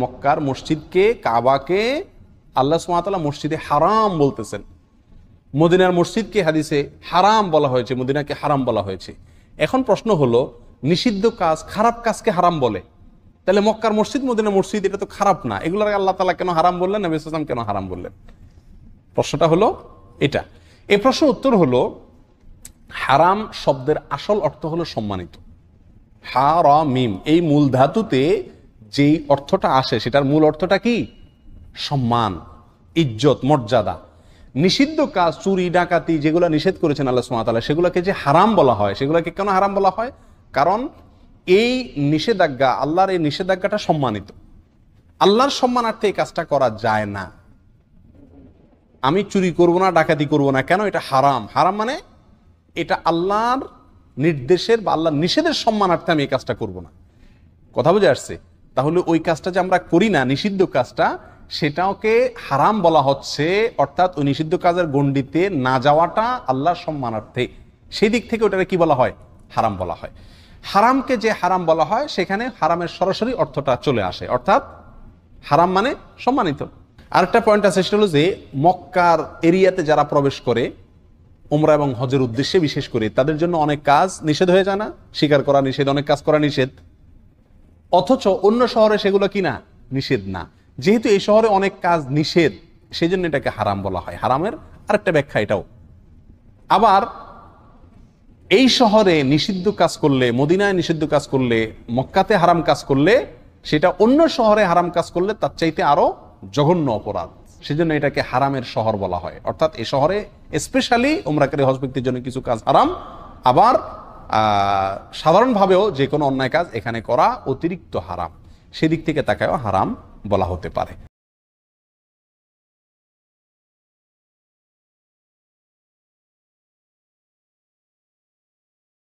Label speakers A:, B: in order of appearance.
A: মক্কার মসজিদকে, কাবাকে আল্লাহ সুবহানাহু ওয়া তাআলা মসজিদে হারাম বলতেছেন। মদিনার মসজিদকে হাদিসে হারাম বলা হয়েছে, মদিনাকে হারাম বলা হয়েছে। এখন প্রশ্ন হলো, নিষিদ্ধ কাজ, খারাপ কাজকে হারাম বলে, তাহলে মক্কার মসজিদ, মদিনার মসজিদ এটা তো খারাপ না, এগুলোর আল্লাহ তাআলা কেন হারাম বললেন, নবী সাল্লাল্লাহু আলাইহি ওয়াসাল্লাম কেন হারাম বললেন? প্রশ্নটা হলো এটা। এই প্রশ্নের উত্তর হলো, হারাম শব্দের আসল অর্থ হলো সম্মানিত। হারামিম এই মূল ধাতুতে যেই অর্থটা আসে সেটার মূল অর্থটা কি? সম্মান, ইজ্জত, মর্যাদা। নিষিদ্ধ কাজ, চুরি ডাকাতি যেগুলো নিষেধ করেছেন আল্লাহ সুবহানাহু ওয়া তাআলা, সেগুলোকে যে হারাম বলা হয়, সেগুলোকে কেন হারাম বলা হয়? কারণ এই নিষেধাজ্ঞা, আল্লাহর এই নিষেধাজ্ঞাটা সম্মানিত। আল্লাহর সম্মানার্থে এই কাজটা করা যায় না। আমি চুরি করব না, ডাকাতি করব না, কেন? এটা হারাম। হারাম মানে এটা আল্লাহর নির্দেশের বা আল্লাহর নিষেধের সম্মানার্থে আমি এই কাজটা করব না। কথা বুঝে আসছে? তাহলে ওই কাজটা যে আমরা করি না, নিষিদ্ধ কাজটা, সেটাকে হারাম বলা হচ্ছে, অর্থাৎ ওই নিষিদ্ধ কাজের গণ্ডিতে না যাওয়াটা আল্লাহর সম্মানার্থে, সেই দিক থেকে ওটাকে কি বলা হয়? হারাম বলা হয়। হারামকে যে হারাম বলা হয়, সেখানে হারামের সরাসরি অর্থটা চলে আসে, অর্থাৎ হারাম মানে সম্মানিত। আরেকটা পয়েন্ট আছে, সেটা হলো যে মক্কার এরিয়াতে যারা প্রবেশ করে উমরা এবং হজের উদ্দেশ্যে, বিশেষ করে তাদের জন্য অনেক কাজ নিষেধ হয়ে যায় না? শিকার করা নিষেধ, অনেক কাজ করা নিষেধ, অথচ অন্য শহরে সেগুলো কি না? নিষেধ না। যেহেতু এই শহরে অনেক কাজ নিষেধ, সেই জন্য এটাকে হারাম বলা হয়। হারামের আরেকটা ব্যাখ্যা এটাও। আবার এই শহরে নিষিদ্ধ কাজ করলে, মদিনায় নিষিদ্ধ কাজ করলে, মক্কাতে হারাম কাজ করলে, সেটা অন্য শহরে হারাম কাজ করলে তার চাইতে আরো জঘন্য অপরাধ। সেজন্য এটাকে হারামের শহর বলা হয়। অর্থাৎ এই শহরে স্পেশালি উমরাকারী হজ ব্যক্তির জন্য কিছু কাজ হারাম, আবার সাধারণভাবেও যে কোনো অন্যায় কাজ এখানে করা অতিরিক্ত হারাম। সেদিক থেকে তাকেও হারাম বলা হতে পারে।